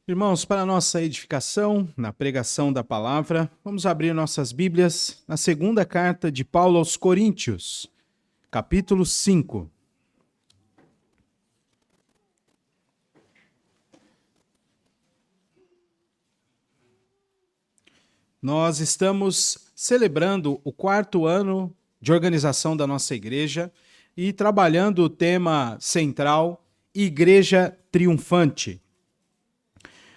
Irmãos, para a nossa edificação, na pregação da palavra, vamos abrir nossas Bíblias na segunda carta de Paulo aos Coríntios, capítulo 5. Nós estamos celebrando o 4º ano de organização da nossa igreja e trabalhando o tema central, Igreja Triunfante.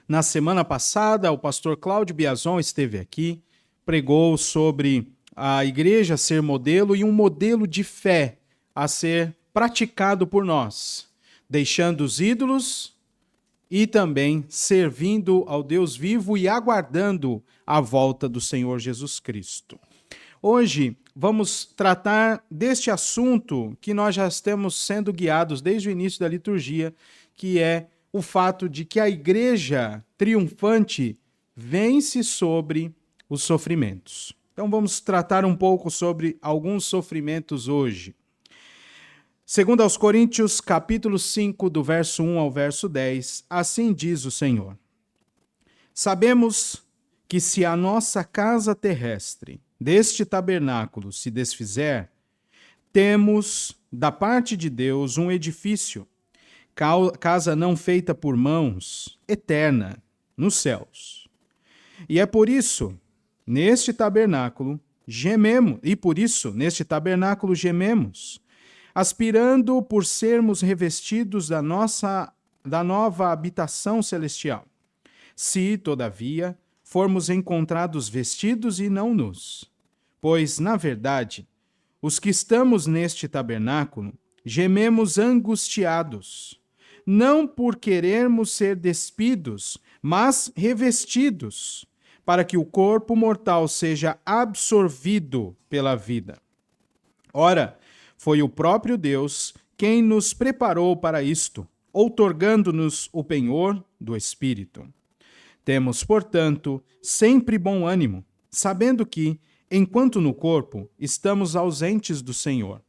Na semana passada, o pastor Cláudio Biazon esteve aqui, pregou sobre a igreja ser modelo e um modelo de fé a ser praticado por nós, deixando os ídolos e também servindo ao Deus vivo e aguardando a volta do Senhor Jesus Cristo. Hoje vamos tratar deste assunto que nós já estamos sendo guiados desde o início da liturgia, que é o fato de que a igreja triunfante vence sobre os sofrimentos. Então vamos tratar um pouco sobre alguns sofrimentos hoje. Segundo aos Coríntios, capítulo 5, do verso 1 ao verso 10, assim diz o Senhor: Sabemos que se a nossa casa terrestre deste tabernáculo se desfizer, temos da parte de Deus um edifício, casa não feita por mãos, eterna, nos céus. E é por isso, neste tabernáculo, gememos, aspirando por sermos revestidos da nova habitação celestial. Se, todavia, formos encontrados vestidos e não nus. Pois, na verdade, os que estamos neste tabernáculo, gememos angustiados, não por querermos ser despidos, mas revestidos, para que o corpo mortal seja absorvido pela vida. Ora, foi o próprio Deus quem nos preparou para isto, outorgando-nos o penhor do Espírito. Temos, portanto, sempre bom ânimo, sabendo que, enquanto no corpo, estamos ausentes do Senhor,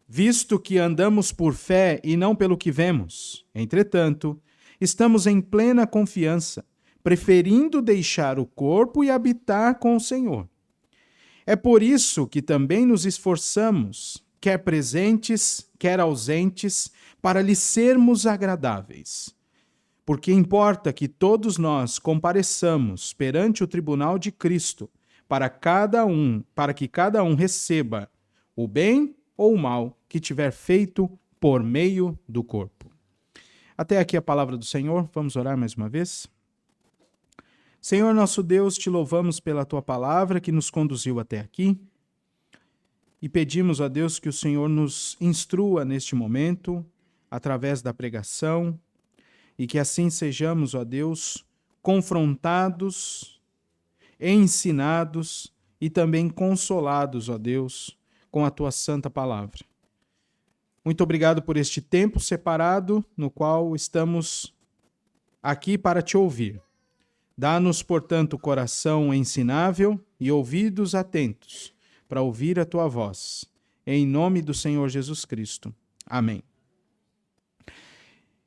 visto que andamos por fé e não pelo que vemos. Entretanto, estamos em plena confiança, preferindo deixar o corpo e habitar com o Senhor. É por isso que também nos esforçamos, quer presentes, quer ausentes, para lhe sermos agradáveis. Porque importa que todos nós compareçamos perante o tribunal de Cristo, para que cada um receba o bem ou o mal que tiver feito por meio do corpo. Até aqui a palavra do Senhor. Vamos orar mais uma vez? Senhor nosso Deus, te louvamos pela tua palavra que nos conduziu até aqui e pedimos a Deus que o Senhor nos instrua neste momento, através da pregação, e que assim sejamos, ó Deus, confrontados, ensinados e também consolados, ó Deus, com a tua santa palavra. Muito obrigado por este tempo separado no qual estamos aqui para te ouvir. Dá-nos, portanto, coração ensinável e ouvidos atentos para ouvir a tua voz. Em nome do Senhor Jesus Cristo. Amém.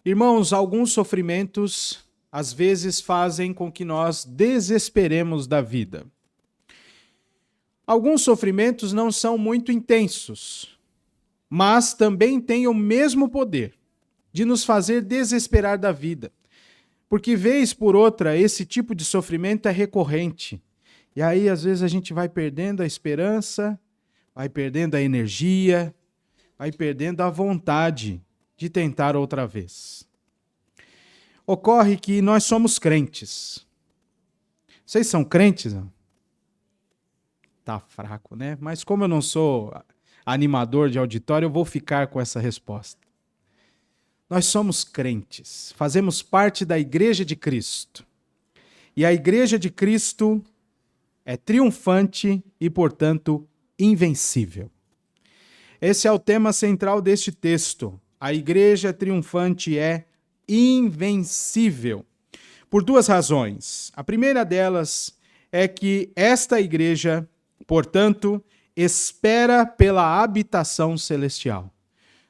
Irmãos, alguns sofrimentos às vezes fazem com que nós desesperemos da vida. Alguns sofrimentos não são muito intensos, mas também têm o mesmo poder de nos fazer desesperar da vida. Porque, vez por outra, esse tipo de sofrimento é recorrente. E aí, às vezes, a gente vai perdendo a esperança, vai perdendo a energia, vai perdendo a vontade de tentar outra vez. Ocorre que nós somos crentes. Vocês são crentes? Não? Tá fraco, né? Mas como eu não sou animador de auditório, eu vou ficar com essa resposta. Nós somos crentes, fazemos parte da Igreja de Cristo. E a Igreja de Cristo é triunfante e, portanto, invencível. Esse é o tema central deste texto. A Igreja triunfante é invencível. Por duas razões. A primeira delas é que esta Igreja, portanto, espera pela habitação celestial.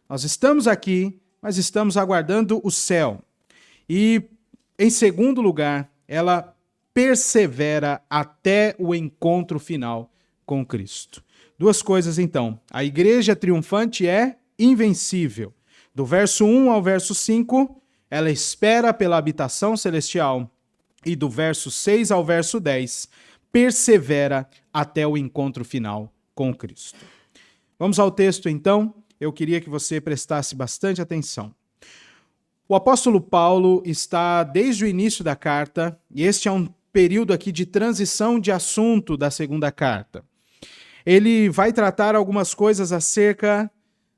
Nós estamos aqui, mas estamos aguardando o céu. E Em segundo lugar, ela persevera até o encontro final com Cristo. Duas coisas, então. A igreja triunfante é invencível. Do verso 1 ao verso 5, ela espera pela habitação celestial. E do verso 6 ao verso 10, persevera até o encontro final com Cristo. Vamos ao texto, então. Eu queria que você prestasse bastante atenção. O apóstolo Paulo está desde o início da carta, e este é um período aqui de transição de assunto da segunda carta. Ele vai tratar algumas coisas acerca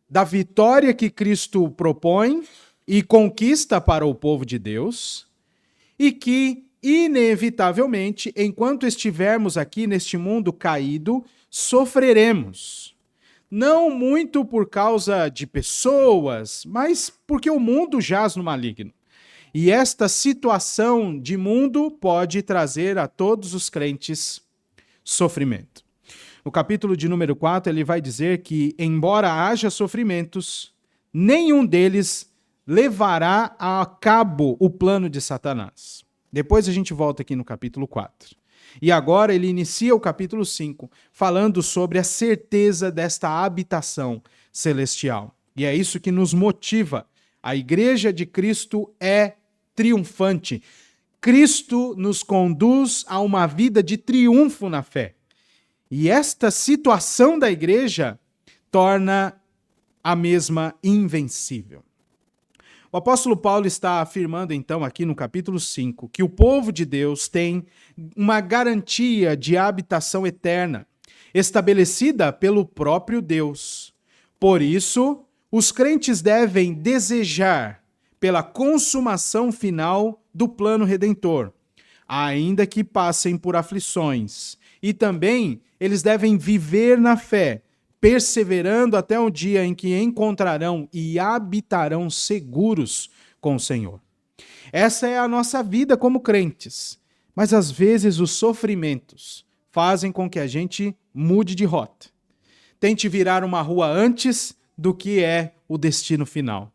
da vitória que Cristo propõe e conquista para o povo de Deus, e que, inevitavelmente, enquanto estivermos aqui neste mundo caído, sofreremos. Não muito por causa de pessoas, mas porque o mundo jaz no maligno. E esta situação de mundo pode trazer a todos os crentes sofrimento. No capítulo de número 4, ele vai dizer que, embora haja sofrimentos, nenhum deles levará a cabo o plano de Satanás. Depois a gente volta aqui no capítulo 4. E agora ele inicia o capítulo 5, falando sobre a certeza desta habitação celestial. E é isso que nos motiva. A igreja de Cristo é triunfante. Cristo nos conduz a uma vida de triunfo na fé. E esta situação da igreja torna a mesma invencível. O apóstolo Paulo está afirmando, então, aqui no capítulo 5, que o povo de Deus tem uma garantia de habitação eterna, estabelecida pelo próprio Deus. Por isso, os crentes devem desejar pela consumação final do plano redentor, ainda que passem por aflições. E também eles devem viver na fé, perseverando até o dia em que encontrarão e habitarão seguros com o Senhor. Essa é a nossa vida como crentes, mas às vezes os sofrimentos fazem com que a gente mude de rota. Tente virar uma rua antes do que é o destino final.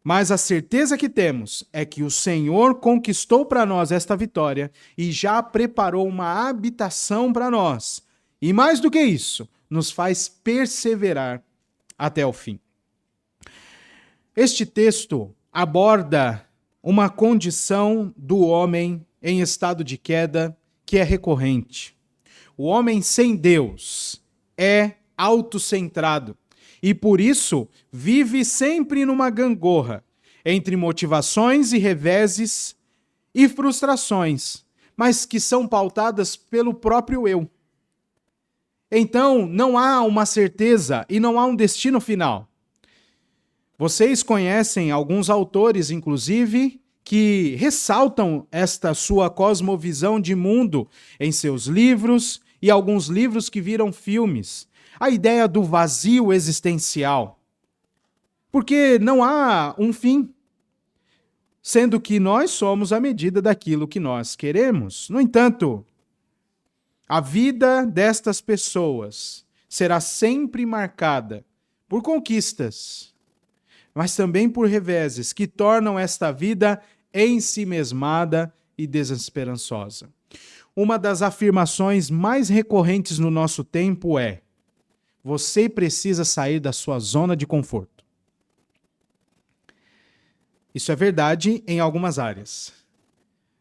Mas a certeza que temos é que o Senhor conquistou para nós esta vitória e já preparou uma habitação para nós. E mais do que isso, nos faz perseverar até o fim. Este texto aborda uma condição do homem em estado de queda que é recorrente. O homem sem Deus é autocentrado. E por isso vive sempre numa gangorra, entre motivações e reveses e frustrações, mas que são pautadas pelo próprio eu. Então, não há uma certeza e não há um destino final. Vocês conhecem alguns autores, inclusive, que ressaltam esta sua cosmovisão de mundo em seus livros e alguns livros que viram filmes. A ideia do vazio existencial. Porque não há um fim, sendo que nós somos a medida daquilo que nós queremos. No entanto, a vida destas pessoas será sempre marcada por conquistas, mas também por reveses que tornam esta vida ensimesmada e desesperançosa. Uma das afirmações mais recorrentes no nosso tempo é: você precisa sair da sua zona de conforto. Isso é verdade em algumas áreas.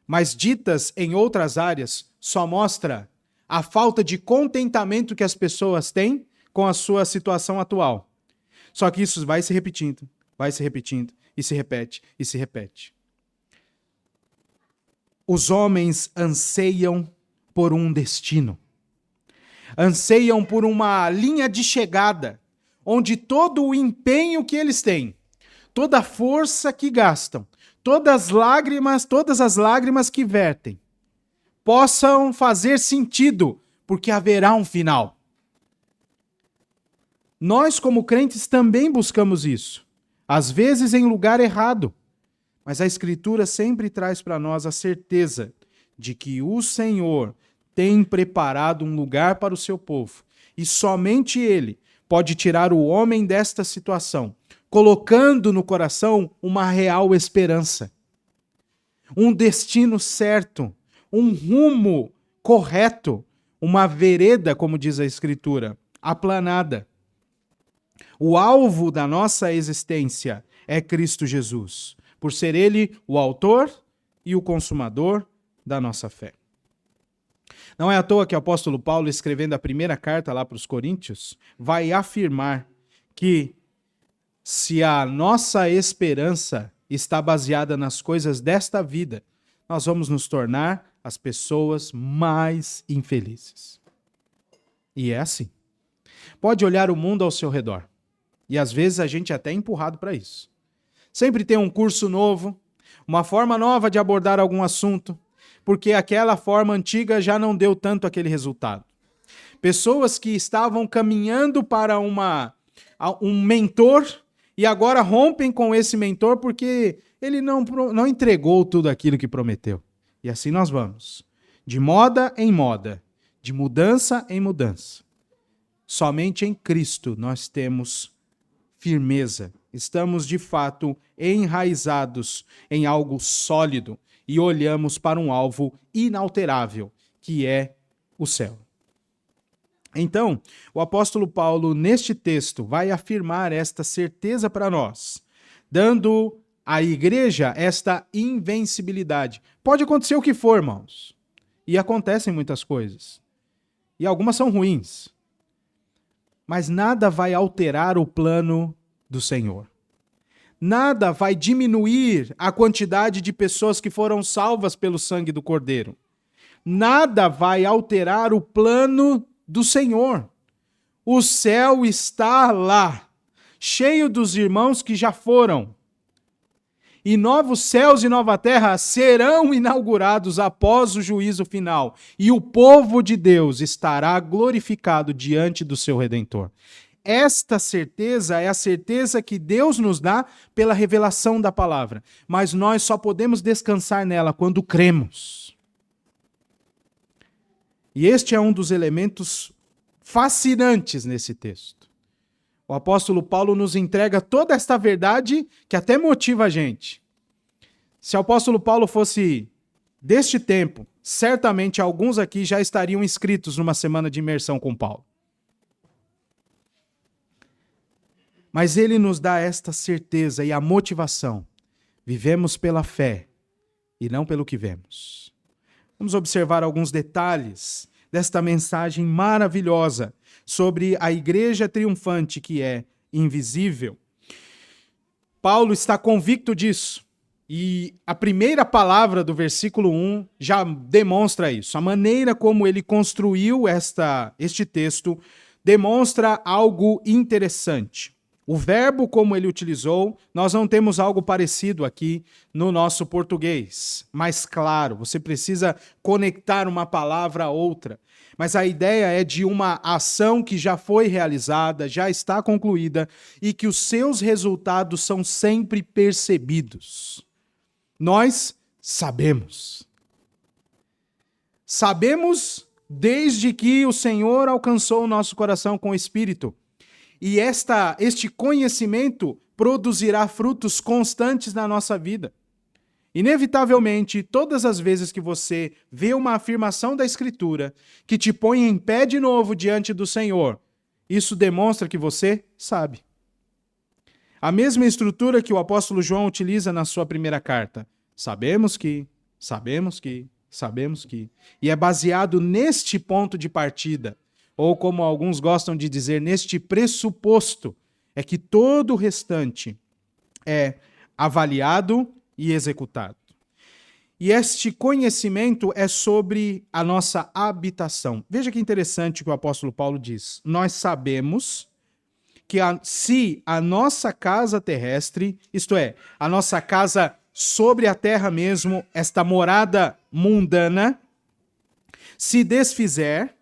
Mas ditas em outras áreas, só mostra a falta de contentamento que as pessoas têm com a sua situação atual. Só que isso vai se repetindo, e se repete, e se repete. Os homens anseiam por um destino. Anseiam por uma linha de chegada, onde todo o empenho que eles têm, toda a força que gastam, todas as lágrimas que vertem, possam fazer sentido, porque haverá um final. Nós, como crentes, também buscamos isso, às vezes em lugar errado, mas a Escritura sempre traz para nós a certeza de que o Senhor tem preparado um lugar para o seu povo, e somente Ele pode tirar o homem desta situação, colocando no coração uma real esperança. um destino certo, um rumo correto, uma vereda, como diz a Escritura, aplanada. O alvo da nossa existência é Cristo Jesus, por ser Ele o autor e o consumador da nossa fé. Não é à toa que o apóstolo Paulo, escrevendo a primeira carta lá para os Coríntios, vai afirmar que se a nossa esperança está baseada nas coisas desta vida, nós vamos nos tornar as pessoas mais infelizes. E é assim. Pode olhar o mundo ao seu redor. E às vezes a gente é até empurrado para isso. Sempre tem um curso novo, uma forma nova de abordar algum assunto, porque aquela forma antiga já não deu tanto aquele resultado. Pessoas que estavam caminhando para um mentor e agora rompem com esse mentor porque ele não entregou tudo aquilo que prometeu. E assim nós vamos, de moda em moda, de mudança em mudança. Somente em Cristo nós temos firmeza. Estamos, de fato, enraizados em algo sólido e olhamos para um alvo inalterável, que é o céu. Então, o apóstolo Paulo, neste texto, vai afirmar esta certeza para nós, dando à igreja esta invencibilidade. Pode acontecer o que for, irmãos. E acontecem muitas coisas. E algumas são ruins. Mas nada vai alterar o plano do Senhor. Nada vai diminuir a quantidade de pessoas que foram salvas pelo sangue do Cordeiro. Nada vai alterar o plano do Senhor. O céu está lá, cheio dos irmãos que já foram. E novos céus e nova terra serão inaugurados após o juízo final. E o povo de Deus estará glorificado diante do seu Redentor. Esta certeza é a certeza que Deus nos dá pela revelação da palavra. Mas nós só podemos descansar nela quando cremos. E este é um dos elementos fascinantes nesse texto. O apóstolo Paulo nos entrega toda esta verdade que até motiva a gente. Se o apóstolo Paulo fosse deste tempo, certamente alguns aqui já estariam inscritos numa semana de imersão com Paulo. Mas ele nos dá esta certeza e a motivação. Vivemos pela fé e não pelo que vemos. Vamos observar alguns detalhes desta mensagem maravilhosa sobre a igreja triunfante que é invisível. Paulo está convicto disso. E a primeira palavra do versículo 1 já demonstra isso. A maneira como ele construiu este texto demonstra algo interessante. O verbo como ele utilizou, nós não temos algo parecido aqui no nosso português. Mais claro, você precisa conectar uma palavra a outra. Mas a ideia é de uma ação que já foi realizada, já está concluída e que os seus resultados são sempre percebidos. Nós sabemos. Sabemos desde que o Senhor alcançou o nosso coração com o Espírito. E este conhecimento produzirá frutos constantes na nossa vida. Inevitavelmente, todas as vezes que você vê uma afirmação da Escritura que te põe em pé de novo diante do Senhor, isso demonstra que você sabe. A mesma estrutura que o apóstolo João utiliza na sua primeira carta. Sabemos que. E é baseado neste ponto de partida, ou como alguns gostam de dizer, neste pressuposto, é que todo o restante é avaliado e executado. E este conhecimento é sobre a nossa habitação. Veja que interessante o que o apóstolo Paulo diz. Nós sabemos que se a nossa casa terrestre, isto é, a nossa casa sobre a terra mesmo, esta morada mundana, se desfizer,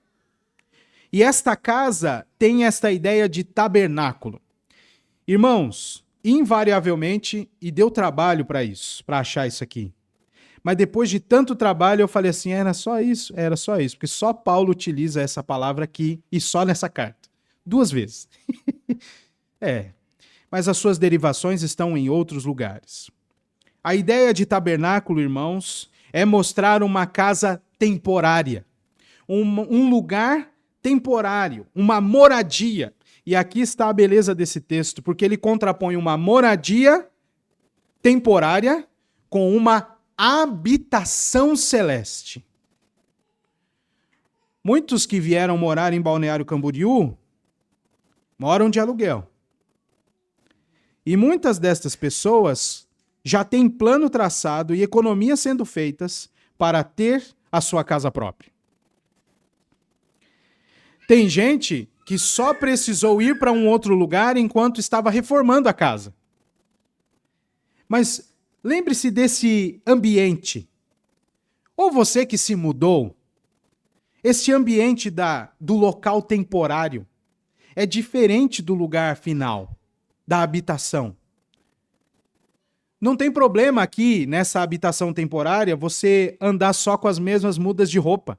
e esta casa tem esta ideia de tabernáculo. Irmãos, invariavelmente, e deu trabalho para isso, para achar isso aqui. Mas depois de tanto trabalho, eu falei assim, era só isso, porque só Paulo utiliza essa palavra aqui e só nessa carta. 2 vezes. Mas as suas derivações estão em outros lugares. A ideia de tabernáculo, irmãos, é mostrar uma casa temporária, um lugar temporário, uma moradia. E aqui está a beleza desse texto, porque ele contrapõe uma moradia temporária com uma habitação celeste. Muitos que vieram morar em Balneário Camboriú moram de aluguel. E muitas destas pessoas já têm plano traçado e economias sendo feitas para ter a sua casa própria. Tem gente que só precisou ir para um outro lugar enquanto estava reformando a casa. Mas lembre-se desse ambiente. Ou você que se mudou, esse ambiente do local temporário é diferente do lugar final, da habitação. Não tem problema aqui, nessa habitação temporária, você andar só com as mesmas mudas de roupa,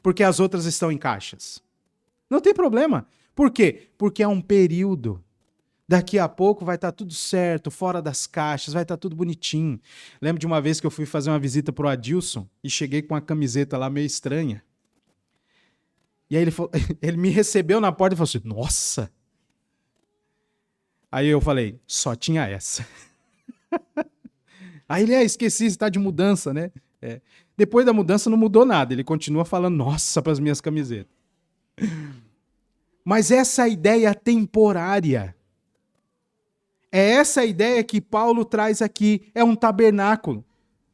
porque as outras estão em caixas. Não tem problema. Por quê? Porque é um período. Daqui a pouco vai estar tudo certo, fora das caixas, vai estar tudo bonitinho. Lembro de uma vez que eu fui fazer uma visita pro Adilson e cheguei com uma camiseta lá meio estranha. E aí ele me recebeu na porta e falou assim, nossa! Aí eu falei, só tinha essa. Aí ele, esqueci, está de mudança, né? Depois da mudança não mudou nada, ele continua falando, nossa, para as minhas camisetas. Mas essa ideia temporária, é essa ideia que Paulo traz aqui, é um tabernáculo.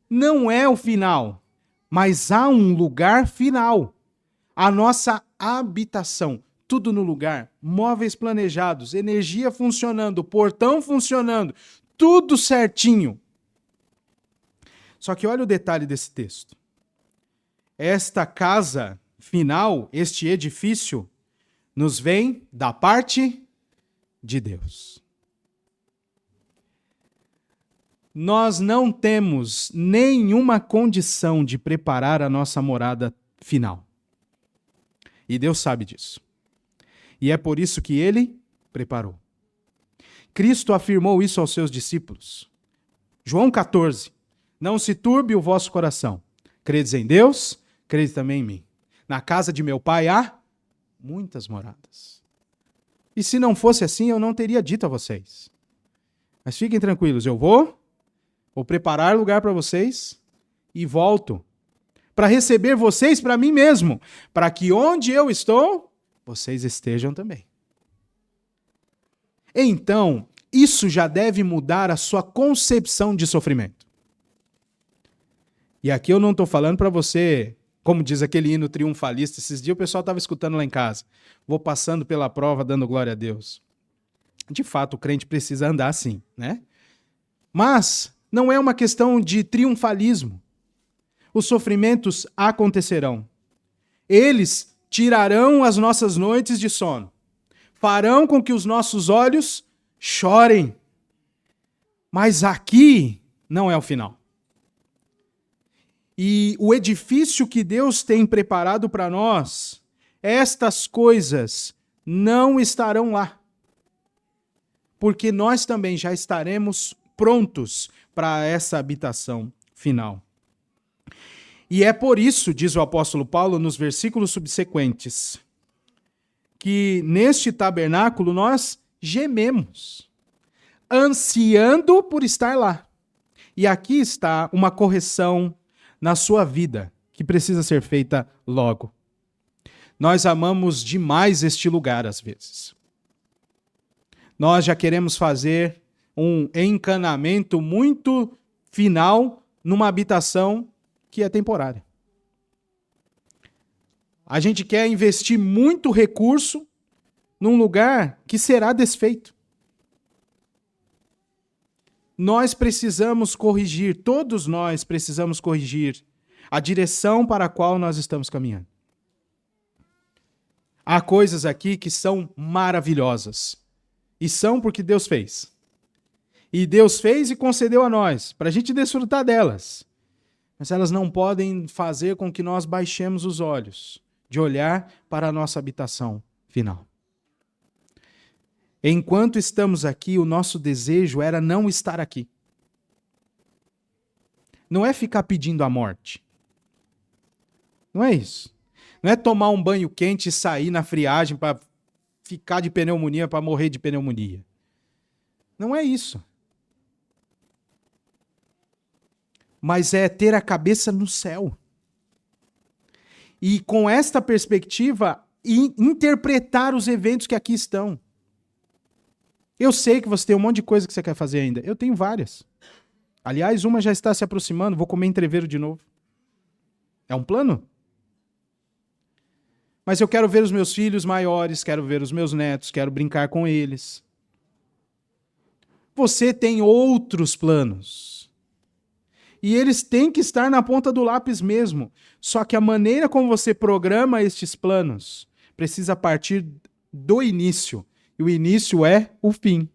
Não é o final, mas há um lugar final. A nossa habitação, tudo no lugar, móveis planejados, energia funcionando, portão funcionando, tudo certinho. Só que olha o detalhe desse texto. Esta casa final, este edifício, nos vem da parte de Deus. Nós não temos nenhuma condição de preparar a nossa morada final. E Deus sabe disso. E é por isso que ele preparou. Cristo afirmou isso aos seus discípulos. João 14. Não se turbe o vosso coração. Credes em Deus, credes também em mim. Na casa de meu pai há muitas moradas. E se não fosse assim, eu não teria dito a vocês. Mas fiquem tranquilos, eu vou preparar lugar para vocês e volto para receber vocês para mim mesmo, para que onde eu estou, vocês estejam também. Então, isso já deve mudar a sua concepção de sofrimento. E aqui eu não estou falando para você, como diz aquele hino triunfalista, esses dias o pessoal estava escutando lá em casa, vou passando pela prova dando glória a Deus. De fato, o crente precisa andar assim, né? Mas não é uma questão de triunfalismo. Os sofrimentos acontecerão. Eles tirarão as nossas noites de sono. Farão com que os nossos olhos chorem. Mas aqui não é o final. E o edifício que Deus tem preparado para nós, estas coisas não estarão lá. Porque nós também já estaremos prontos para essa habitação final. E é por isso, diz o apóstolo Paulo nos versículos subsequentes, que neste tabernáculo nós gememos, ansiando por estar lá. E aqui está uma correção na sua vida, que precisa ser feita logo. Nós amamos demais este lugar às vezes. Nós já queremos fazer um encanamento muito final numa habitação que é temporária. A gente quer investir muito recurso num lugar que será desfeito. Nós precisamos corrigir, todos nós precisamos corrigir a direção para a qual nós estamos caminhando. Há coisas aqui que são maravilhosas. E são porque Deus fez. E Deus fez e concedeu a nós, para a gente desfrutar delas. Mas elas não podem fazer com que nós baixemos os olhos de olhar para a nossa habitação final. Enquanto estamos aqui, o nosso desejo era não estar aqui. não é ficar pedindo a morte. Não é isso. Não é tomar um banho quente e sair na friagem para ficar de pneumonia, para morrer de pneumonia. Não é isso. Mas é ter a cabeça no céu. E com esta perspectiva, interpretar os eventos que aqui estão. Eu sei que você tem um monte de coisa que você quer fazer ainda. Eu tenho várias. Aliás, uma já está se aproximando, vou comer entrevero de novo. É um plano? Mas eu quero ver os meus filhos maiores, quero ver os meus netos, quero brincar com eles. Você tem outros planos. E eles têm que estar na ponta do lápis mesmo. Só que a maneira como você programa estes planos precisa partir do início. E o início é o fim.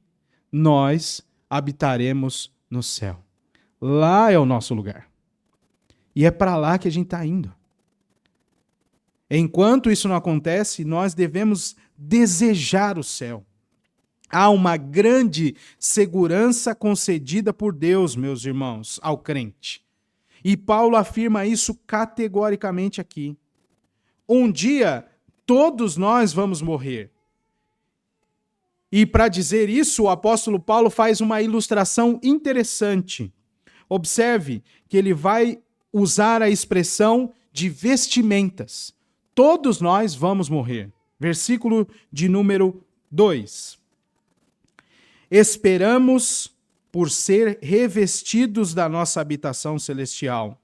Nós habitaremos no céu. Lá é o nosso lugar. E é para lá que a gente está indo. Enquanto isso não acontece, nós devemos desejar o céu. Há uma grande segurança concedida por Deus, meus irmãos, ao crente. E Paulo afirma isso categoricamente aqui. Um dia, todos nós vamos morrer. E para dizer isso, o apóstolo Paulo faz uma ilustração interessante. Observe que ele vai usar a expressão de vestimentas. Todos nós vamos morrer. Versículo de número 2. Esperamos por ser revestidos da nossa habitação celestial.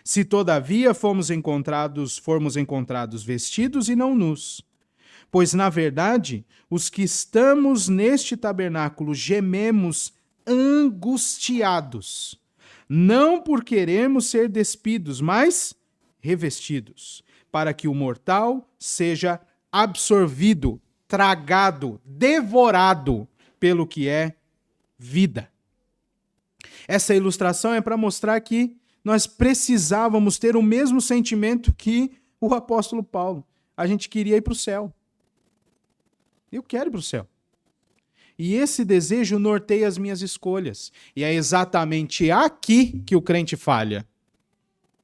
Se todavia formos encontrados vestidos e não nus. Pois, na verdade, os que estamos neste tabernáculo gememos angustiados, não por querermos ser despidos, mas revestidos, para que o mortal seja absorvido, tragado, devorado pelo que é vida. Essa ilustração é para mostrar que nós precisávamos ter o mesmo sentimento que o apóstolo Paulo. A gente queria ir para o céu. Eu quero ir para o céu. E esse desejo norteia as minhas escolhas. E é exatamente aqui que o crente falha.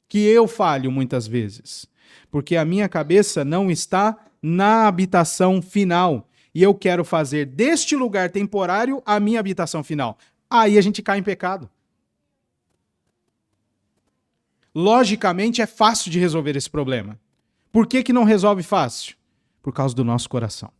Que eu falho muitas vezes. Porque a minha cabeça não está na habitação final. E eu quero fazer deste lugar temporário a minha habitação final. Aí a gente cai em pecado. Logicamente é fácil de resolver esse problema. Por que não resolve fácil? Por causa do nosso coração.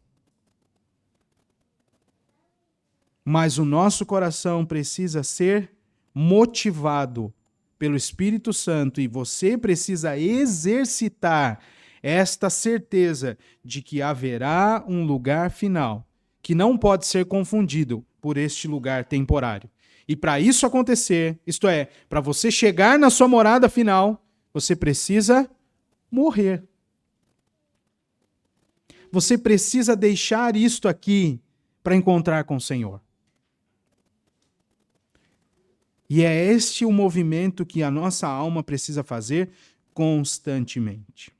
Mas o nosso coração precisa ser motivado pelo Espírito Santo e você precisa exercitar esta certeza de que haverá um lugar final que não pode ser confundido por este lugar temporário. E para isso acontecer, isto é, para você chegar na sua morada final, você precisa morrer. Você precisa deixar isto aqui para encontrar com o Senhor. E é este o movimento que a nossa alma precisa fazer constantemente.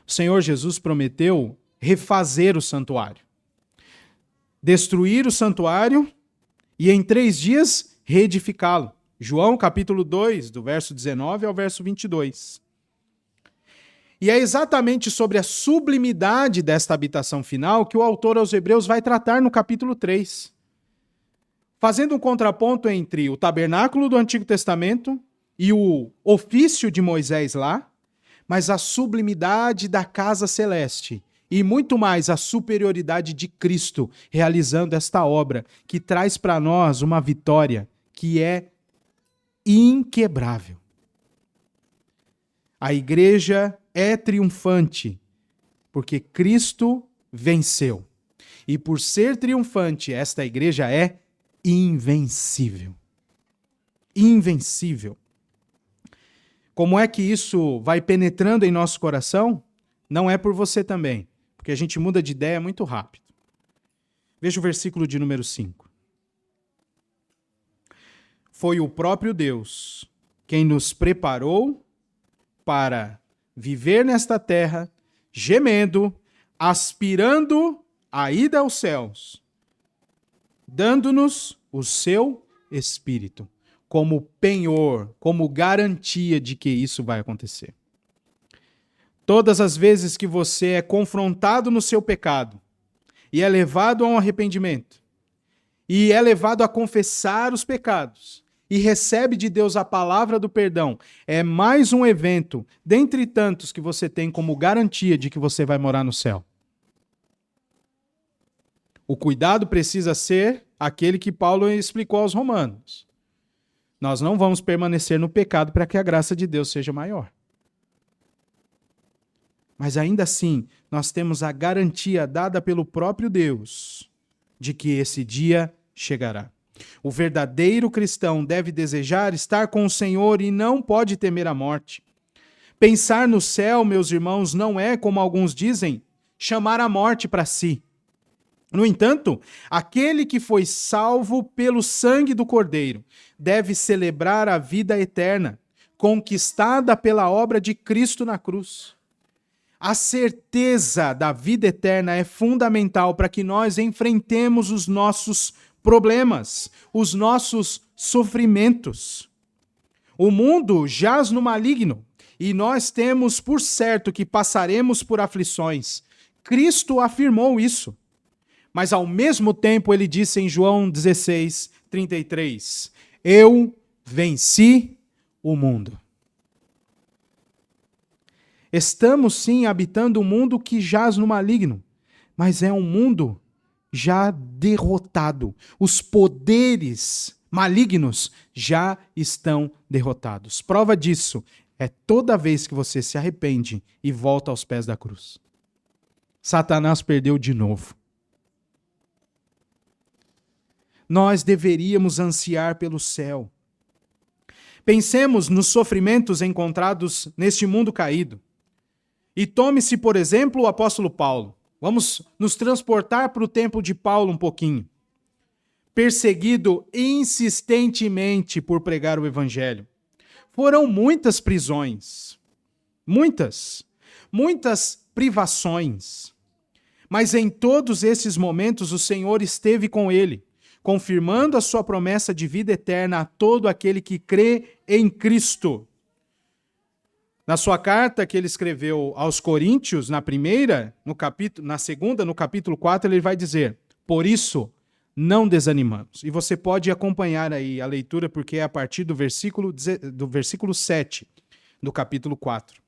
O Senhor Jesus prometeu refazer o santuário. Destruir o santuário e em 3 dias reedificá-lo. João capítulo 2, do verso 19 ao verso 22. E é exatamente sobre a sublimidade desta habitação final que o autor aos Hebreus vai tratar no capítulo 3. Fazendo um contraponto entre o tabernáculo do Antigo Testamento e o ofício de Moisés lá, mas a sublimidade da casa celeste e muito mais a superioridade de Cristo realizando esta obra que traz para nós uma vitória que é inquebrável. A igreja é triunfante porque Cristo venceu. E por ser triunfante, esta igreja é invencível. Invencível. Como é que isso vai penetrando em nosso coração? Não é por você também, porque a gente muda de ideia muito rápido. Veja o versículo de número 5. Foi o próprio Deus quem nos preparou para viver nesta terra, gemendo, aspirando a ida aos céus, dando-nos o seu Espírito. como penhor, como garantia de que isso vai acontecer. Todas as vezes que você é confrontado no seu pecado e é levado a um arrependimento, e é levado a confessar os pecados, e recebe de Deus a palavra do perdão, é mais um evento, dentre tantos que você tem como garantia de que você vai morar no céu. O cuidado precisa ser aquele que Paulo explicou aos romanos. Nós não vamos permanecer no pecado para que a graça de Deus seja maior. Mas ainda assim, nós temos a garantia dada pelo próprio Deus de que esse dia chegará. O verdadeiro cristão deve desejar estar com o Senhor e não pode temer a morte. Pensar no céu, meus irmãos, não é, como alguns dizem, chamar a morte para si. No entanto, aquele que foi salvo pelo sangue do Cordeiro deve celebrar a vida eterna, conquistada pela obra de Cristo na cruz. A certeza da vida eterna é fundamental para que nós enfrentemos os nossos problemas, os nossos sofrimentos. O mundo jaz no maligno e nós temos por certo que passaremos por aflições. Cristo afirmou isso. Mas ao mesmo tempo ele disse em João 16:33, eu venci o mundo. Estamos sim habitando um mundo que jaz no maligno, mas é um mundo já derrotado. Os poderes malignos já estão derrotados. Prova disso é toda vez que você se arrepende e volta aos pés da cruz. Satanás perdeu de novo. Nós deveríamos ansiar pelo céu. Pensemos nos sofrimentos encontrados neste mundo caído. E tome-se, por exemplo, o apóstolo Paulo. Vamos nos transportar para o tempo de Paulo um pouquinho. Perseguido insistentemente por pregar o evangelho. Foram muitas prisões. Muitas privações. Mas em todos esses momentos o Senhor esteve com ele, confirmando a sua promessa de vida eterna a todo aquele que crê em Cristo. Na sua carta que ele escreveu aos Coríntios, na segunda, no capítulo 4, ele vai dizer, por isso, não desanimamos. E você pode acompanhar aí a leitura, porque é a partir do versículo 7, do capítulo 4.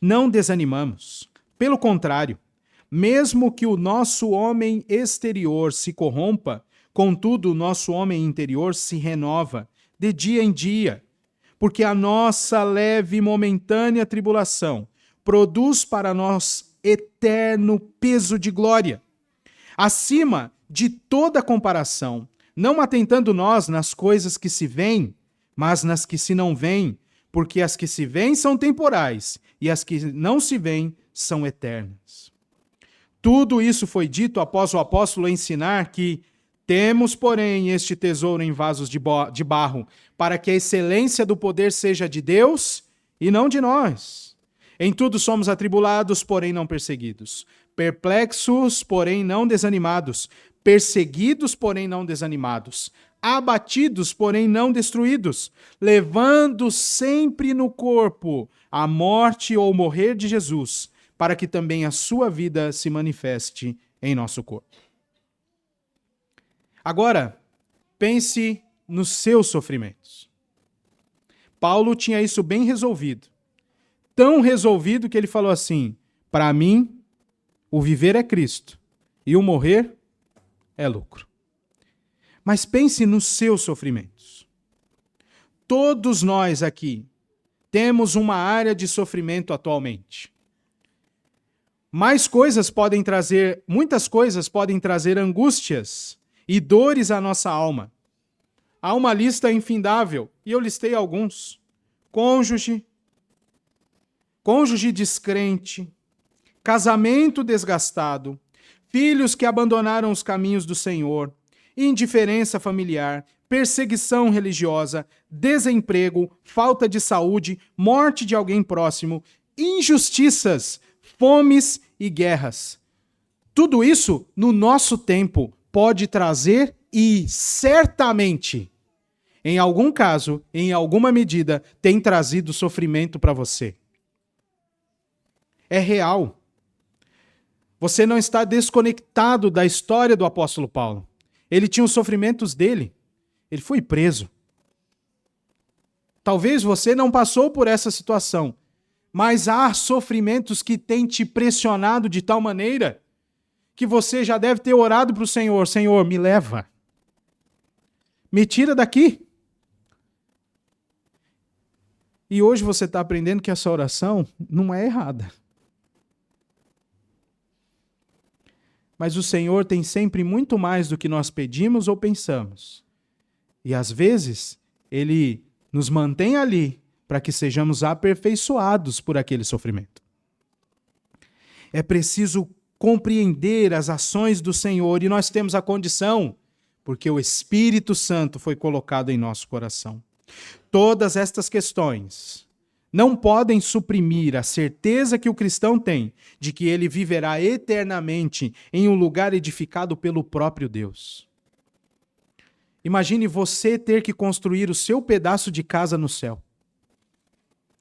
Não desanimamos. Pelo contrário, mesmo que o nosso homem exterior se corrompa, contudo, o nosso homem interior se renova de dia em dia, porque a nossa leve e momentânea tribulação produz para nós eterno peso de glória, acima de toda comparação, não atentando nós nas coisas que se veem, mas nas que se não veem, porque as que se veem são temporais e as que não se veem são eternas. Tudo isso foi dito após o apóstolo ensinar que temos, porém, este tesouro em vasos de barro, para que a excelência do poder seja de Deus e não de nós. Em tudo somos atribulados, porém não perseguidos. Perplexos, porém não desanimados. Perseguidos, porém não desanimados. Abatidos, porém não destruídos. Levando sempre no corpo a morte ou morrer de Jesus, para que também a sua vida se manifeste em nosso corpo. Agora, pense nos seus sofrimentos. Paulo tinha isso bem resolvido. Tão resolvido que ele falou assim, para mim, o viver é Cristo e o morrer é lucro. Mas pense nos seus sofrimentos. Todos nós aqui temos uma área de sofrimento atualmente. Muitas coisas podem trazer angústias e dores à nossa alma. Há uma lista infindável, e eu listei alguns. Cônjuge descrente, casamento desgastado, filhos que abandonaram os caminhos do Senhor, indiferença familiar, perseguição religiosa, desemprego, falta de saúde, morte de alguém próximo, injustiças, fomes e guerras. Tudo isso, no nosso tempo, pode trazer e certamente em algum caso, em alguma medida, tem trazido sofrimento para você. É real. Você não está desconectado da história do apóstolo Paulo. Ele tinha os sofrimentos dele. Ele foi preso. Talvez você não passou por essa situação, mas há sofrimentos que têm te pressionado de tal maneira que você já deve ter orado para o Senhor. Senhor, me leva. Me tira daqui. E hoje você está aprendendo que essa oração não é errada. Mas o Senhor tem sempre muito mais do que nós pedimos ou pensamos. E às vezes, Ele nos mantém ali para que sejamos aperfeiçoados por aquele sofrimento. É preciso compreender as ações do Senhor e nós temos a condição, porque o Espírito Santo foi colocado em nosso coração. Todas estas questões não podem suprimir a certeza que o cristão tem de que ele viverá eternamente em um lugar edificado pelo próprio Deus. Imagine você ter que construir o seu pedaço de casa no céu.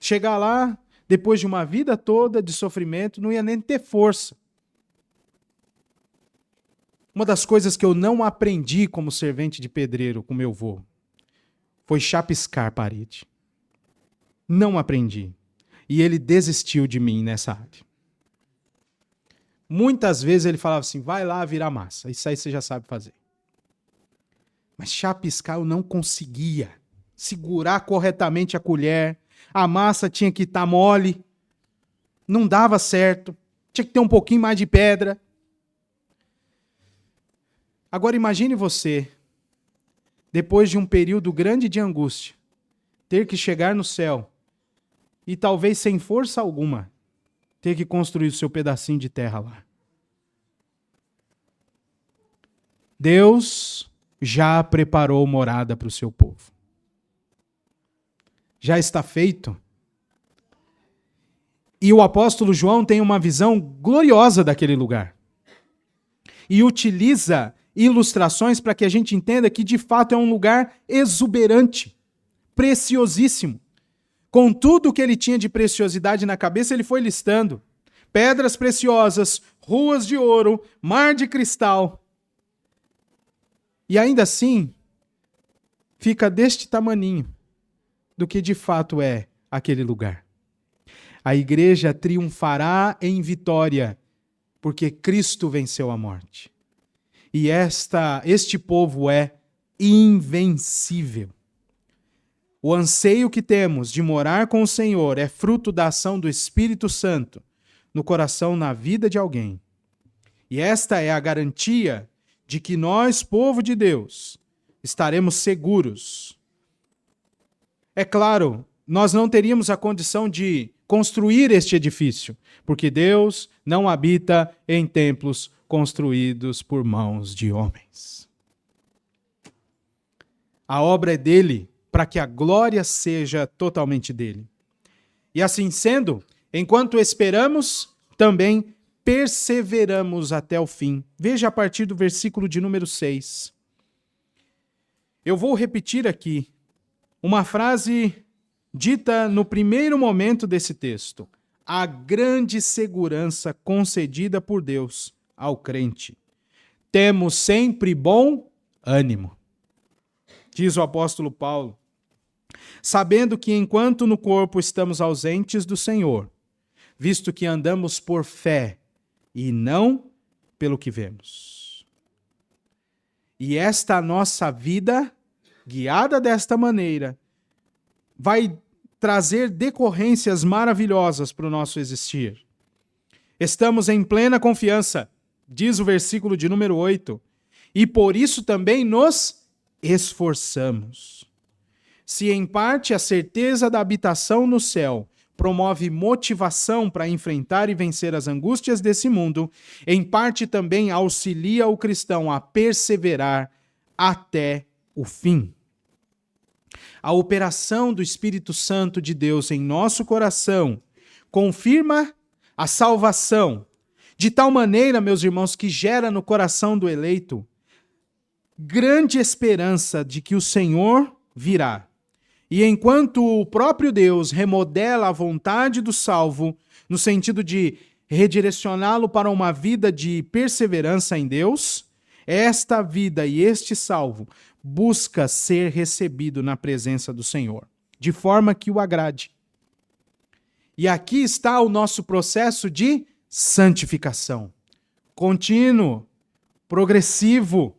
Chegar lá, depois de uma vida toda de sofrimento, não ia nem ter força. Uma das coisas que eu não aprendi como servente de pedreiro com meu avô foi chapiscar parede. Não aprendi. E ele desistiu de mim nessa área. Muitas vezes ele falava assim, vai lá virar massa. Isso aí você já sabe fazer. Mas chapiscar eu não conseguia. Segurar corretamente a colher. A massa tinha que estar mole. Não dava certo. Tinha que ter um pouquinho mais de pedra. Agora imagine você, depois de um período grande de angústia, ter que chegar no céu e talvez sem força alguma, ter que construir o seu pedacinho de terra lá. Deus já preparou morada para o seu povo. Já está feito. E o apóstolo João tem uma visão gloriosa daquele lugar. E utiliza ilustrações para que a gente entenda que de fato é um lugar exuberante, preciosíssimo. Com tudo que ele tinha de preciosidade na cabeça, ele foi listando. Pedras preciosas, ruas de ouro, mar de cristal. E ainda assim, fica deste tamaninho do que de fato é aquele lugar. A igreja triunfará em vitória, porque Cristo venceu a morte. E este povo é invencível. O anseio que temos de morar com o Senhor é fruto da ação do Espírito Santo no coração, na vida de alguém. E esta é a garantia de que nós, povo de Deus, estaremos seguros. É claro, nós não teríamos a condição de construir este edifício, porque Deus não habita em templos construídos por mãos de homens. A obra é dele, para que a glória seja totalmente dele. E assim sendo, enquanto esperamos, também perseveramos até o fim. Veja a partir do versículo de número 6. Eu vou repetir aqui uma frase dita no primeiro momento desse texto. A grande segurança concedida por Deus ao crente. Temos sempre bom ânimo. Diz o apóstolo Paulo, sabendo que enquanto no corpo estamos ausentes do Senhor, visto que andamos por fé e não pelo que vemos. E esta nossa vida, guiada desta maneira, vai trazer decorrências maravilhosas para o nosso existir. Estamos em plena confiança, diz o versículo de número 8, e por isso também nos esforçamos. Se em parte a certeza da habitação no céu promove motivação para enfrentar e vencer as angústias desse mundo, em parte também auxilia o cristão a perseverar até o fim. A operação do Espírito Santo de Deus em nosso coração confirma a salvação, de tal maneira, meus irmãos, que gera no coração do eleito grande esperança de que o Senhor virá. E enquanto o próprio Deus remodela a vontade do salvo, no sentido de redirecioná-lo para uma vida de perseverança em Deus, esta vida e este salvo busca ser recebido na presença do Senhor, de forma que o agrade. E aqui está o nosso processo de santificação, contínuo, progressivo,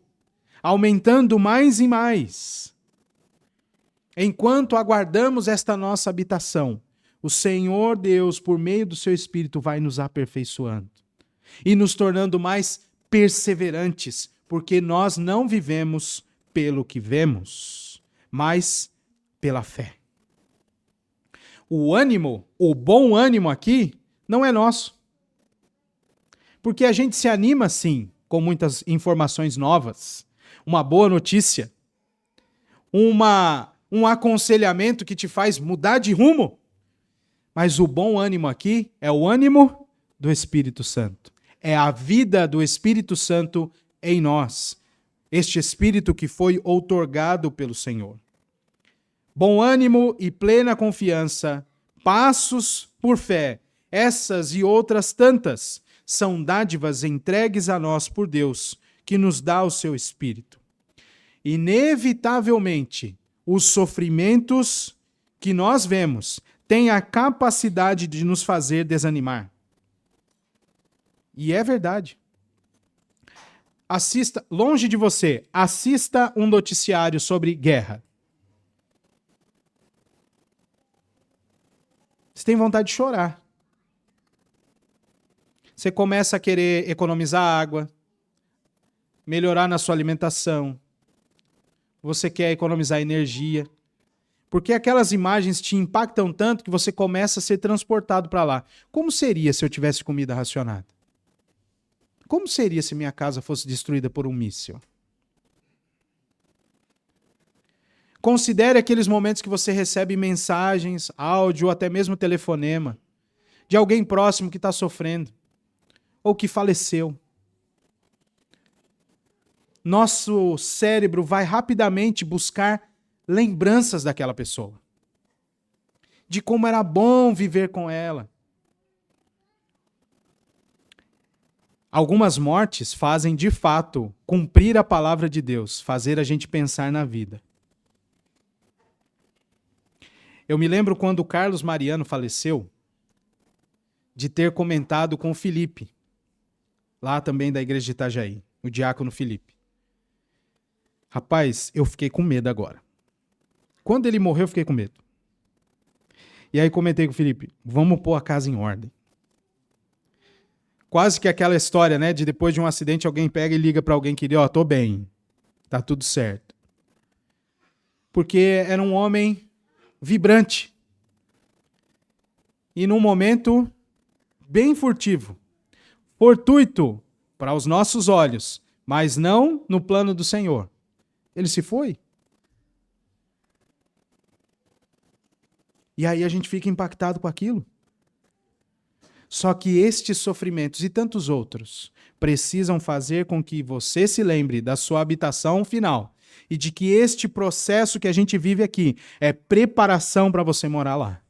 aumentando mais e mais. Enquanto aguardamos esta nossa habitação, o Senhor Deus, por meio do seu Espírito, vai nos aperfeiçoando e nos tornando mais perseverantes, porque nós não vivemos pelo que vemos, mas pela fé. O ânimo, o bom ânimo aqui, não é nosso. Porque a gente se anima, sim, com muitas informações novas, uma boa notícia, um aconselhamento que te faz mudar de rumo. Mas o bom ânimo aqui é o ânimo do Espírito Santo. É a vida do Espírito Santo em nós. Este Espírito que foi outorgado pelo Senhor. Bom ânimo e plena confiança, passos por fé, essas e outras tantas são dádivas entregues a nós por Deus, que nos dá o seu Espírito. Inevitavelmente, os sofrimentos que nós vemos têm a capacidade de nos fazer desanimar. E é verdade. Assista, longe de você, assista um noticiário sobre guerra. Você tem vontade de chorar. Você começa a querer economizar água, melhorar na sua alimentação. Você quer economizar energia. Porque aquelas imagens te impactam tanto que você começa a ser transportado para lá. Como seria se eu tivesse comida racionada? Como seria se minha casa fosse destruída por um míssil? Considere aqueles momentos que você recebe mensagens, áudio ou até mesmo telefonema de alguém próximo que está sofrendo ou que faleceu. Nosso cérebro vai rapidamente buscar lembranças daquela pessoa, de como era bom viver com ela. Algumas mortes fazem, de fato, cumprir a palavra de Deus, fazer a gente pensar na vida. Eu me lembro quando o Carlos Mariano faleceu, de ter comentado com o Felipe, lá também da igreja de Itajaí, o diácono Felipe. Rapaz, eu fiquei com medo agora. Quando ele morreu, eu fiquei com medo. E aí comentei com o Felipe, vamos pôr a casa em ordem. Quase que aquela história, né, de depois de um acidente, alguém pega e liga para alguém que diz, tô bem, tá tudo certo. Porque era um homem vibrante. E num momento bem furtivo, fortuito para os nossos olhos, mas não no plano do Senhor. Ele se foi. E aí a gente fica impactado com aquilo. Só que estes sofrimentos e tantos outros precisam fazer com que você se lembre da sua habitação final e de que este processo que a gente vive aqui é preparação para você morar lá.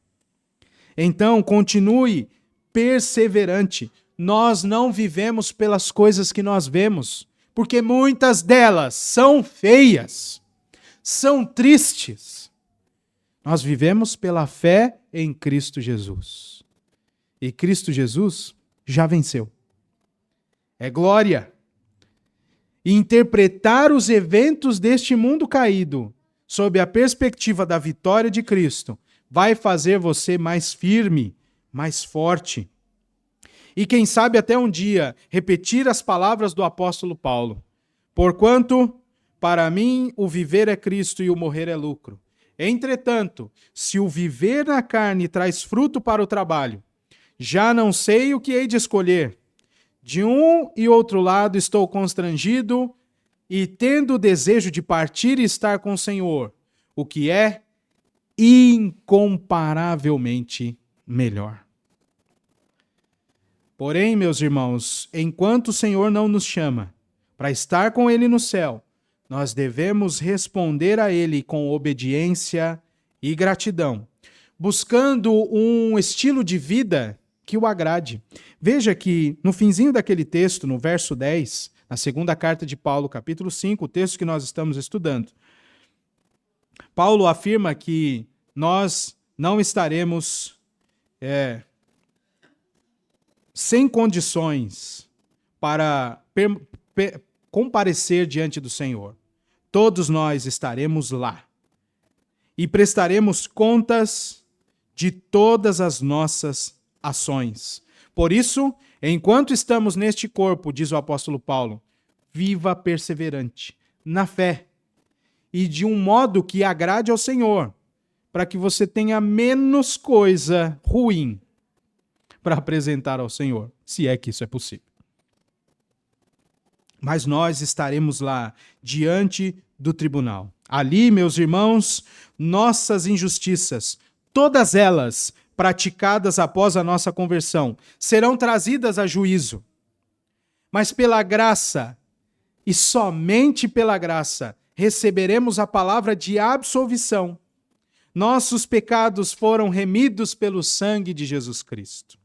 Então, continue perseverante. Nós não vivemos pelas coisas que nós vemos, porque muitas delas são feias, são tristes. Nós vivemos pela fé em Cristo Jesus. E Cristo Jesus já venceu. É glória. E interpretar os eventos deste mundo caído sob a perspectiva da vitória de Cristo vai fazer você mais firme, mais forte. E quem sabe até um dia repetir as palavras do apóstolo Paulo. Porquanto, para mim, o viver é Cristo e o morrer é lucro. Entretanto, se o viver na carne traz fruto para o trabalho, já não sei o que hei de escolher. De um e outro lado estou constrangido e tendo o desejo de partir e estar com o Senhor, o que é incomparavelmente melhor. Porém, meus irmãos, enquanto o Senhor não nos chama para estar com Ele no céu, nós devemos responder a Ele com obediência e gratidão, buscando um estilo de vida que o agrade. Veja que no finzinho daquele texto, no verso 10, na segunda carta de Paulo, capítulo 5, o texto que nós estamos estudando, Paulo afirma que nós não estaremos sem condições para comparecer diante do Senhor. Todos nós estaremos lá e prestaremos contas de todas as nossas ações. Por isso, enquanto estamos neste corpo, diz o apóstolo Paulo, viva perseverante na fé e de um modo que agrade ao Senhor, para que você tenha menos coisa ruim para apresentar ao Senhor, se é que isso é possível. Mas nós estaremos lá, diante do tribunal. Ali, meus irmãos, nossas injustiças, todas elas praticadas após a nossa conversão, serão trazidas a juízo. Mas pela graça, e somente pela graça, receberemos a palavra de absolvição. Nossos pecados foram remidos pelo sangue de Jesus Cristo.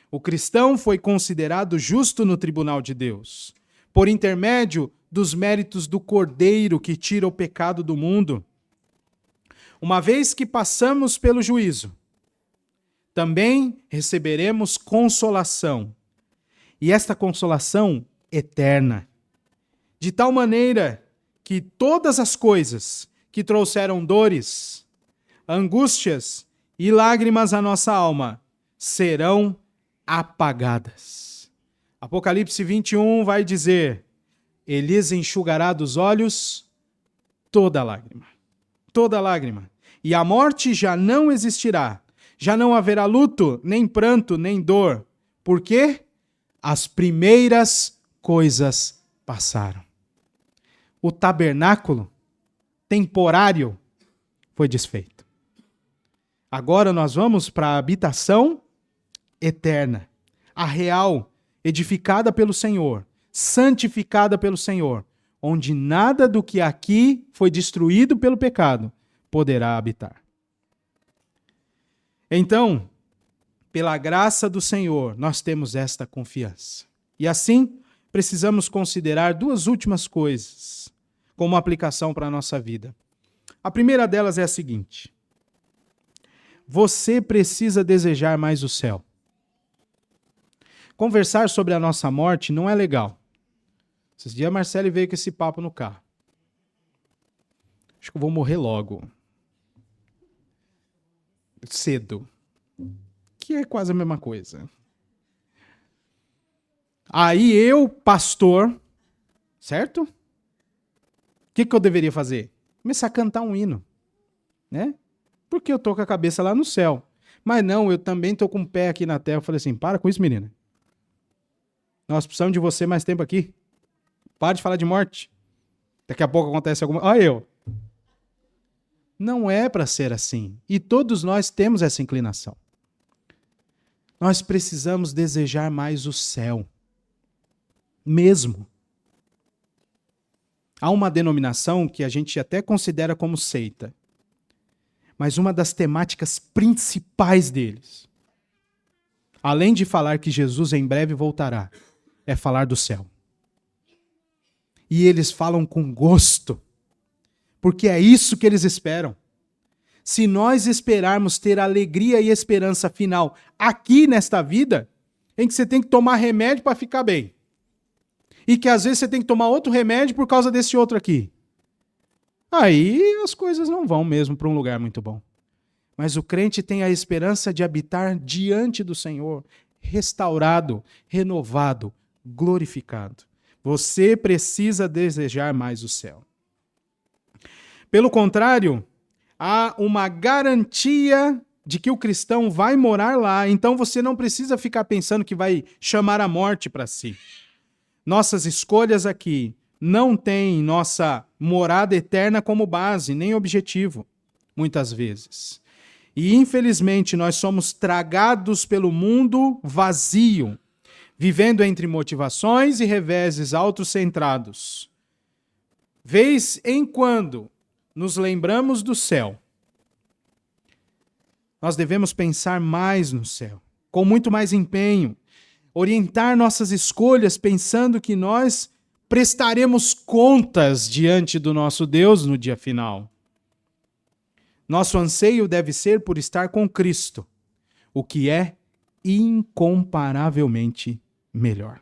O cristão foi considerado justo no tribunal de Deus, por intermédio dos méritos do Cordeiro que tira o pecado do mundo. Uma vez que passamos pelo juízo, também receberemos consolação, e esta consolação eterna, de tal maneira que todas as coisas que trouxeram dores, angústias e lágrimas à nossa alma serão apagadas. Apocalipse 21 vai dizer: Ele lhes enxugará dos olhos toda lágrima, e a morte já não existirá, já não haverá luto, nem pranto, nem dor, porque as primeiras coisas passaram. O tabernáculo temporário foi desfeito. Agora nós vamos para a habitação eterna, a real, edificada pelo Senhor, santificada pelo Senhor, onde nada do que aqui foi destruído pelo pecado poderá habitar. Então, pela graça do Senhor, nós temos esta confiança. E assim, precisamos considerar duas últimas coisas como aplicação para a nossa vida. A primeira delas é a seguinte: você precisa desejar mais o céu. Conversar sobre a nossa morte não é legal. Esses dias a Marcele veio com esse papo no carro. Acho que eu vou morrer logo. Cedo. Que é quase a mesma coisa. Aí eu, pastor, certo? O que eu deveria fazer? Começar a cantar um hino, né? Porque eu tô com a cabeça lá no céu. Mas não, eu também tô com o pé aqui na terra. Eu falei assim, para com isso, menina. Nós precisamos de você mais tempo aqui. Para de falar de morte. Daqui a pouco acontece alguma... Olha eu. Não é para ser assim. E todos nós temos essa inclinação. Nós precisamos desejar mais o céu. Mesmo. Há uma denominação que a gente até considera como seita. Mas uma das temáticas principais deles, além de falar que Jesus em breve voltará, é falar do céu. E eles falam com gosto, porque é isso que eles esperam. Se nós esperarmos ter alegria e esperança final aqui nesta vida, em que você tem que tomar remédio para ficar bem, e que às vezes você tem que tomar outro remédio por causa desse outro aqui, aí as coisas não vão mesmo para um lugar muito bom. Mas o crente tem a esperança de habitar diante do Senhor, restaurado, renovado, glorificado. Você precisa desejar mais o céu. Pelo contrário, há uma garantia de que o cristão vai morar lá, então você não precisa ficar pensando que vai chamar a morte para si. Nossas escolhas aqui não têm nossa morada eterna como base, nem objetivo, muitas vezes. E, infelizmente, nós somos tragados pelo mundo vazio, vivendo entre motivações e reveses autocentrados. vez em quando nos lembramos do céu, nós devemos pensar mais no céu, com muito mais empenho, orientar nossas escolhas pensando que nós prestaremos contas diante do nosso Deus no dia final. Nosso anseio deve ser por estar com Cristo, o que é incomparavelmente melhor.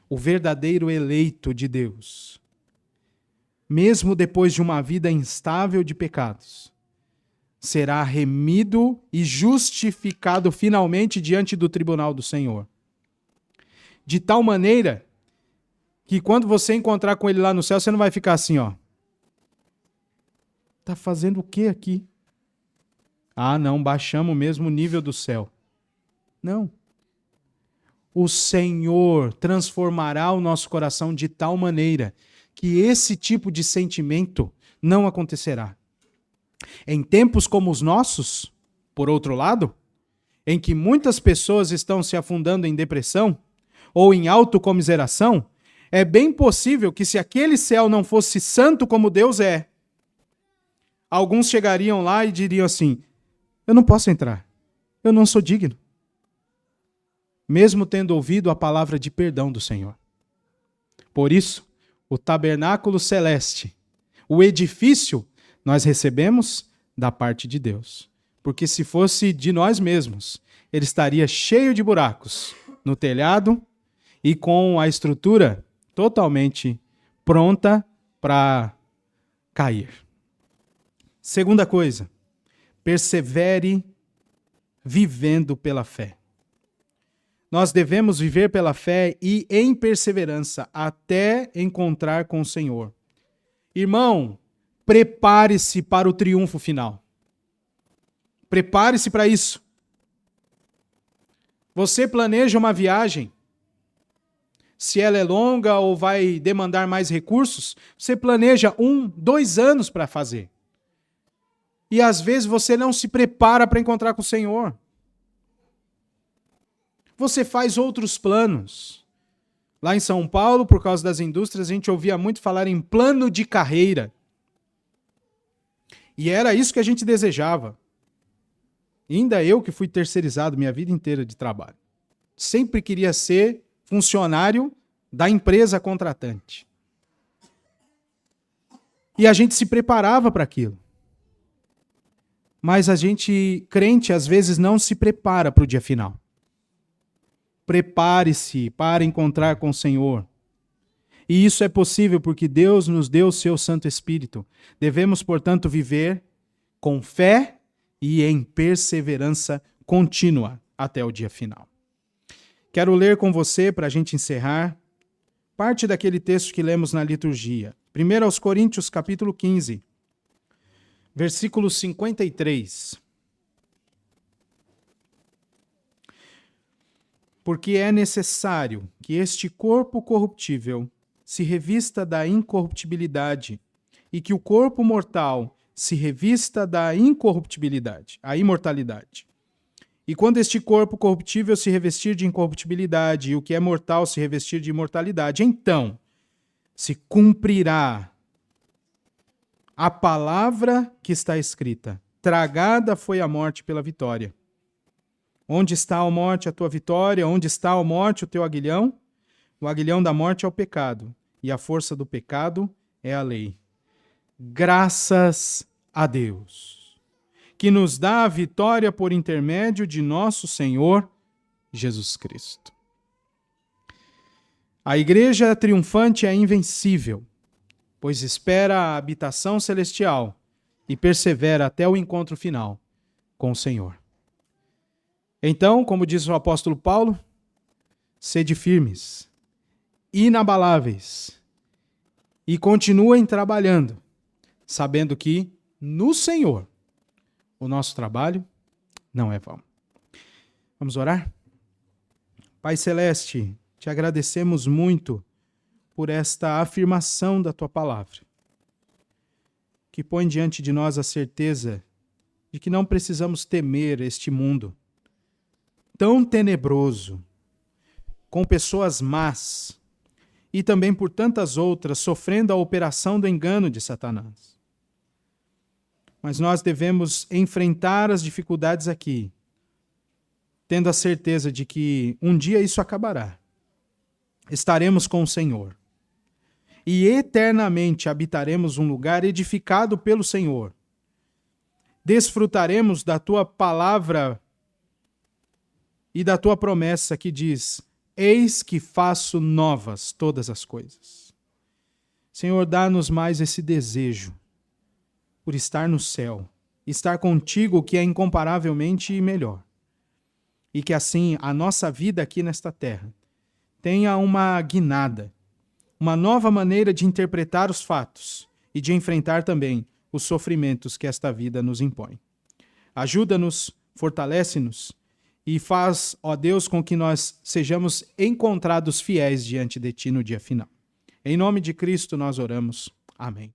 O verdadeiro eleito de Deus, mesmo depois de uma vida instável de pecados, será remido e justificado finalmente diante do tribunal do Senhor. De tal maneira que quando você encontrar com ele lá no céu, você não vai ficar assim, ó. Tá fazendo o que aqui? Ah, não, baixamos o mesmo nível do céu. Não. O Senhor transformará o nosso coração de tal maneira que esse tipo de sentimento não acontecerá. Em tempos como os nossos, por outro lado, em que muitas pessoas estão se afundando em depressão ou em autocomiseração, é bem possível que se aquele céu não fosse santo como Deus é, alguns chegariam lá e diriam assim, eu não posso entrar, eu não sou digno. Mesmo tendo ouvido a palavra de perdão do Senhor. Por isso, o tabernáculo celeste, o edifício, nós recebemos da parte de Deus. Porque se fosse de nós mesmos, ele estaria cheio de buracos no telhado e com a estrutura totalmente pronta para cair. Segunda coisa, persevere vivendo pela fé. Nós devemos viver pela fé e em perseverança até encontrar com o Senhor. Irmão, prepare-se para o triunfo final. Prepare-se para isso. Você planeja uma viagem. Se ela é longa ou vai demandar mais recursos, você planeja 1, 2 anos para fazer. E às vezes você não se prepara para encontrar com o Senhor. Você faz outros planos. Lá em São Paulo, por causa das indústrias, a gente ouvia muito falar em plano de carreira. E era isso que a gente desejava. Ainda eu que fui terceirizado minha vida inteira de trabalho. Sempre queria ser funcionário da empresa contratante. E a gente se preparava para aquilo. Mas a gente, crente, às vezes não se prepara para o dia final. Prepare-se para encontrar com o Senhor. E isso é possível porque Deus nos deu o seu Santo Espírito. Devemos, portanto, viver com fé e em perseverança contínua até o dia final. Quero ler com você, para a gente encerrar, parte daquele texto que lemos na liturgia. 1 aos Coríntios, capítulo 15, versículo 53. Porque é necessário que este corpo corruptível se revista da incorruptibilidade e que o corpo mortal se revista da incorruptibilidade, a imortalidade. E quando este corpo corruptível se revestir de incorruptibilidade e o que é mortal se revestir de imortalidade, então se cumprirá a palavra que está escrita: tragada foi a morte pela vitória. Onde está a morte, a tua vitória? Onde está a morte, o teu aguilhão? O aguilhão da morte é o pecado, e a força do pecado é a lei. Graças a Deus, que nos dá a vitória por intermédio de nosso Senhor Jesus Cristo. A igreja triunfante é invencível, pois espera a habitação celestial e persevera até o encontro final com o Senhor. Então, como diz o apóstolo Paulo, sede firmes, inabaláveis, e continuem trabalhando, sabendo que no Senhor o nosso trabalho não é vão. Vamos orar? Pai Celeste, te agradecemos muito por esta afirmação da tua palavra, que põe diante de nós a certeza de que não precisamos temer este mundo tão tenebroso, com pessoas más e também por tantas outras, sofrendo a operação do engano de Satanás. Mas nós devemos enfrentar as dificuldades aqui, tendo a certeza de que um dia isso acabará. Estaremos com o Senhor. E eternamente habitaremos um lugar edificado pelo Senhor. Desfrutaremos da tua palavra e da tua promessa que diz: eis que faço novas todas as coisas. Senhor, dá-nos mais esse desejo por estar no céu, estar contigo, que é incomparavelmente melhor. E que assim a nossa vida aqui nesta terra tenha uma guinada, uma nova maneira de interpretar os fatos e de enfrentar também os sofrimentos que esta vida nos impõe. Ajuda-nos, fortalece-nos e faz, ó Deus, com que nós sejamos encontrados fiéis diante de Ti no dia final. Em nome de Cristo nós oramos. Amém.